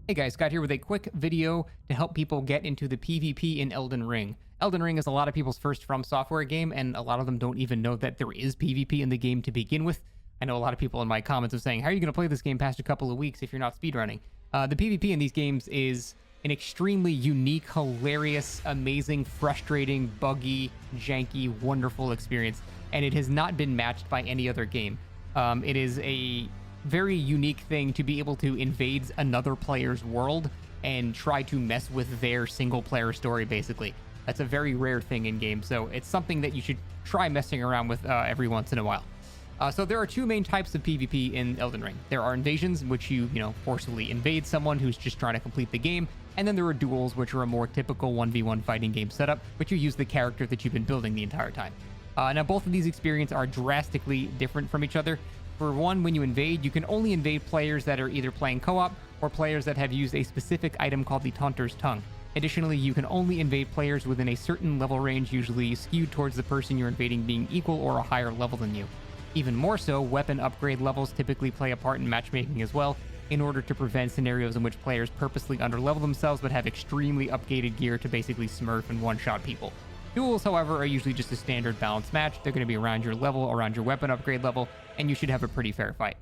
Hey guys, Scott here with a quick video to help people get into the PvP in Elden Ring. Elden Ring is a lot of people's first From Software game, and a lot of them don't even know that there is PvP in the game to begin with. I know a lot of people in my comments are saying, how are you going to play this game past a couple of weeks if you're not speedrunning? The PvP in these games is an extremely unique, hilarious, amazing, frustrating, buggy, janky, wonderful experience, and it has not been matched by any other game. It is a very unique thing to be able to invade another player's world and try to mess with their single player story, basically. That's a very rare thing in games, so it's something that you should try messing around with every once in a while. So there are two main types of PvP in Elden Ring. There are invasions, in which you forcibly invade someone who's just trying to complete the game, and then there are duels, which are a more typical 1v1 fighting game setup, which you use the character that you've been building the entire time. Now both of these experiences are drastically different from each other. For one, when you invade, you can only invade players that are either playing co-op or players that have used a specific item called the Taunter's Tongue. Additionally, you can only invade players within a certain level range, usually skewed towards the person you're invading being equal or a higher level than you. Even more so, weapon upgrade levels typically play a part in matchmaking as well, in order to prevent scenarios in which players purposely underlevel themselves but have extremely upgated gear to basically smurf and one-shot people. Duels, however, are usually just a standard balanced match. They're going to be around your level, around your weapon upgrade level, and you should have a pretty fair fight.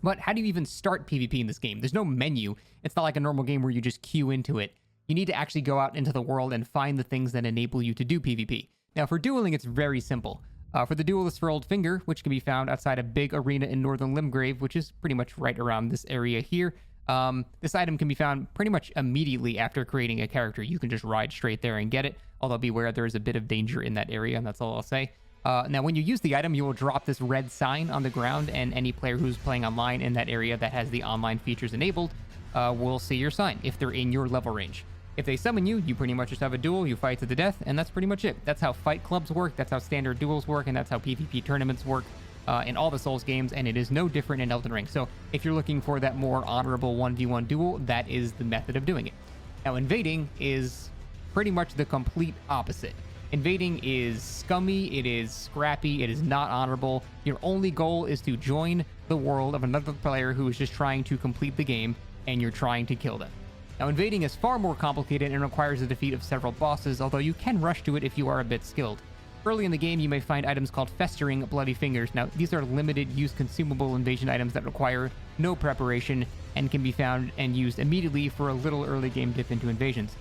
But how do you even start PvP in this game? There's no menu. It's not like a normal game where you just queue into it. You need to actually go out into the world and find the things that enable you to do PvP. Now, for dueling, it's very simple. For the Duelist for Old Finger, which can be found outside a big arena in Northern Limgrave, which is pretty much right around this area here, this item can be found pretty much immediately after creating a character. You can just ride straight there and get it, although beware there is a bit of danger in that area, and that's all I'll say. Now, when you use the item, you will drop this red sign on the ground, and any player who's playing online in that area that has the online features enabled will see your sign if they're in your level range. If they summon you, you pretty much just have a duel, you fight to the death, and that's pretty much it. That's how fight clubs work, that's how standard duels work, and that's how PvP tournaments work in all the Souls games, and it is no different in Elden Ring. So if you're looking for that more honorable 1v1 duel, that is the method of doing it. Now, invading is pretty much the complete opposite. Invading is scummy, it is scrappy, it is not honorable. Your only goal is to join the world of another player who is just trying to complete the game, and you're trying to kill them. Now, invading is far more complicated and requires the defeat of several bosses, although you can rush to it if you are a bit skilled. Early in the game, you may find items called Festering Bloody Fingers. Now, these are limited-use consumable invasion items that require no preparation and can be found and used immediately for a little early-game dip into invasions.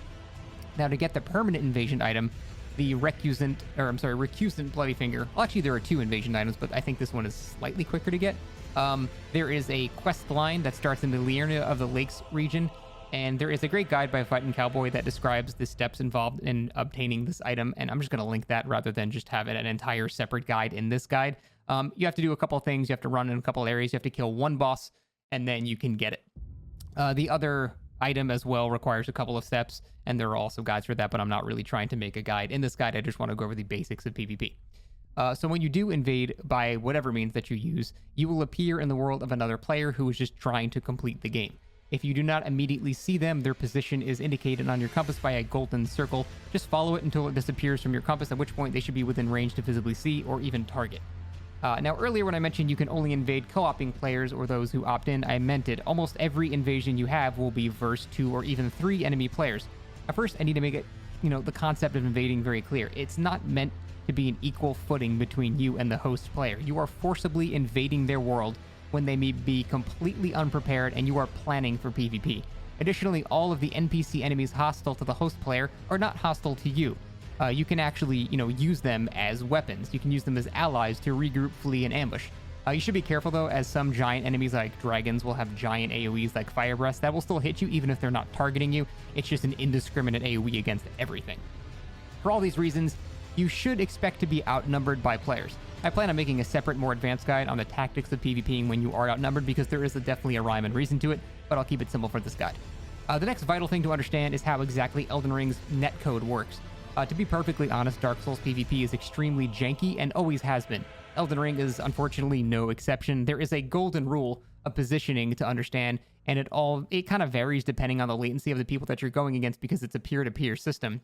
Now, to get the permanent invasion item, the Recusant Bloody Finger. Well, actually, there are two invasion items, but I think this one is slightly quicker to get. There is a quest line that starts in the Liurnia of the Lakes region, and there is a great guide by Fightin' Cowboy that describes the steps involved in obtaining this item, and I'm just going to link that rather than just have an entire separate guide in this guide. You have to do a couple things. You have to run in a couple areas. You have to kill one boss, and then you can get it. The other item as well requires a couple of steps, and there are also guides for that, but I'm not really trying to make a guide. In this guide, I just want to go over the basics of PvP. So when you do invade by whatever means that you use, you will appear in the world of another player who is just trying to complete the game. If you do not immediately see them, their position is indicated on your compass by a golden circle. Just follow it until it disappears from your compass, at which point they should be within range to visibly see or even target. Now, earlier when I mentioned you can only invade co-oping players or those who opt in, I meant it. Almost every invasion you have will be versus 2 or even 3 enemy players. At first, I need to make it, the concept of invading very clear. It's not meant to be an equal footing between you and the host player. You are forcibly invading their world when they may be completely unprepared and you are planning for PvP. Additionally, all of the NPC enemies hostile to the host player are not hostile to you. You can actually, use them as weapons. You can use them as allies to regroup, flee, and ambush. You should be careful, though, as some giant enemies like dragons will have giant AoEs like Fire Breath that will still hit you even if they're not targeting you. It's just an indiscriminate AoE against everything. For all these reasons, you should expect to be outnumbered by players. I plan on making a separate, more advanced guide on the tactics of PvPing when you are outnumbered, because there is definitely a rhyme and reason to it, but I'll keep it simple for this guide. The next vital thing to understand is how exactly Elden Ring's netcode works. To be perfectly honest, Dark Souls PvP is extremely janky and always has been. Elden Ring is unfortunately no exception. There is a golden rule of positioning to understand, and it kind of varies depending on the latency of the people that you're going against, because it's a peer-to-peer system.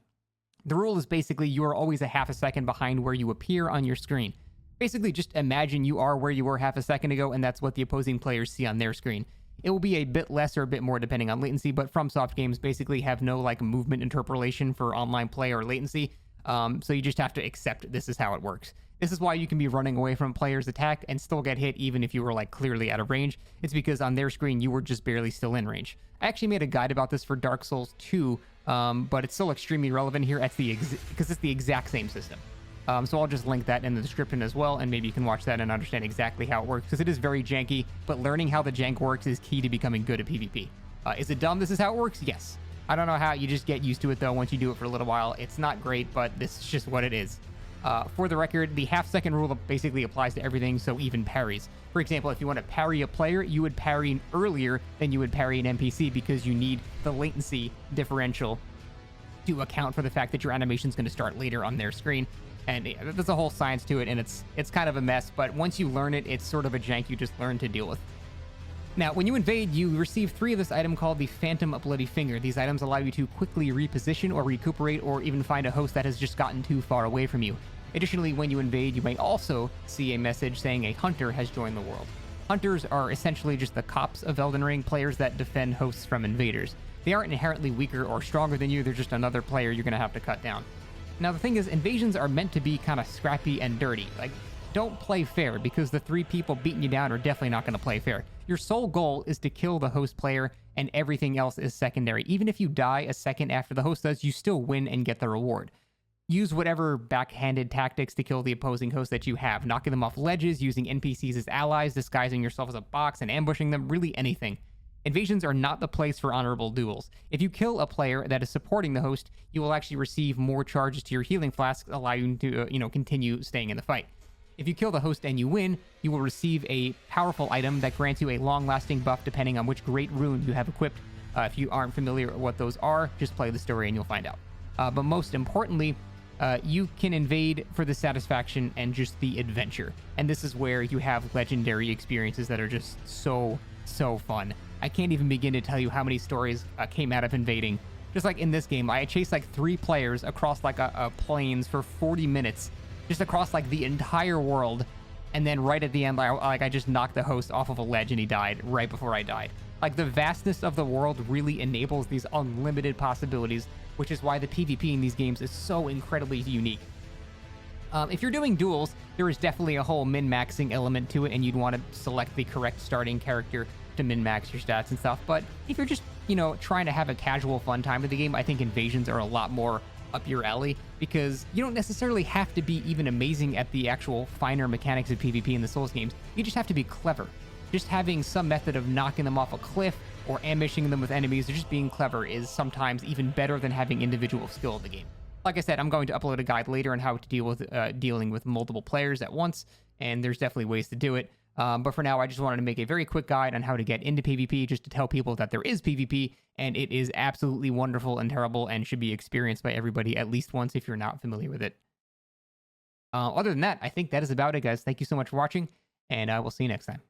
The rule is basically you are always a half a second behind where you appear on your screen. Basically, just imagine you are where you were half a second ago, and that's what the opposing players see on their screen. It will be a bit less or a bit more depending on latency, but FromSoft games basically have no like movement interpolation for online play or latency. So you just have to accept this is how it works. This is why you can be running away from a player's attack and still get hit even if you were like clearly out of range. It's because on their screen you were just barely still in range. I actually made a guide about this for Dark Souls 2, but it's still extremely relevant here because it's the exact same system. So I'll just link that in the description as well, and maybe you can watch that and understand exactly how it works, because it is very janky, but learning how the jank works is key to becoming good at PvP. Is it dumb this is how it works? Yes. I don't know how, you just get used to it though once you do it for a little while. It's not great, but this is just what it is. For the record, the half-second rule basically applies to everything, so even parries. For example, if you want to parry a player, you would parry earlier than you would parry an NPC because you need the latency differential to account for the fact that your animation is going to start later on their screen. And there's a whole science to it, and it's kind of a mess, but once you learn it, it's sort of a jank you just learn to deal with. Now, when you invade, you receive 3 of this item called the Phantom Bloody Finger. These items allow you to quickly reposition or recuperate or even find a host that has just gotten too far away from you. Additionally, when you invade, you may also see a message saying a hunter has joined the world. Hunters are essentially just the cops of Elden Ring, players that defend hosts from invaders. They aren't inherently weaker or stronger than you, they're just another player you're going to have to cut down. Now, the thing is, invasions are meant to be kind of scrappy and dirty. Like, don't play fair, because the 3 people beating you down are definitely not going to play fair. Your sole goal is to kill the host player, and everything else is secondary. Even if you die a second after the host does, you still win and get the reward. Use whatever backhanded tactics to kill the opposing host that you have, knocking them off ledges, using NPCs as allies, disguising yourself as a box and ambushing them, really anything. Invasions are not the place for honorable duels. If you kill a player that is supporting the host, you will actually receive more charges to your healing flasks, allowing you to, continue staying in the fight. If you kill the host and you win, you will receive a powerful item that grants you a long-lasting buff depending on which great rune you have equipped. If you aren't familiar with what those are, just play the story and you'll find out. But most importantly, you can invade for the satisfaction and just the adventure. And this is where you have legendary experiences that are just so fun. I can't even begin to tell you how many stories came out of invading. Just like in this game, I chased like 3 players across like a plains for 40 minutes, just across like the entire world. And then right at the end, I just knocked the host off of a ledge and he died right before I died. Like, the vastness of the world really enables these unlimited possibilities, which is why the PvP in these games is so incredibly unique. If you're doing duels, there is definitely a whole min-maxing element to it, and you'd want to select the correct starting character to min-max your stats and stuff. But if you're just, trying to have a casual fun time with the game, I think invasions are a lot more up your alley, because you don't necessarily have to be even amazing at the actual finer mechanics of PvP in the Souls games. You just have to be clever. Just having some method of knocking them off a cliff or ambushing them with enemies or just being clever is sometimes even better than having individual skill in the game. Like I said, I'm going to upload a guide later on how to deal with dealing with multiple players at once, and there's definitely ways to do it. But for now, I just wanted to make a very quick guide on how to get into PvP, just to tell people that there is PvP, and it is absolutely wonderful and terrible and should be experienced by everybody at least once if you're not familiar with it. Other than that, I think that is about it, guys. Thank you so much for watching, and I will see you next time.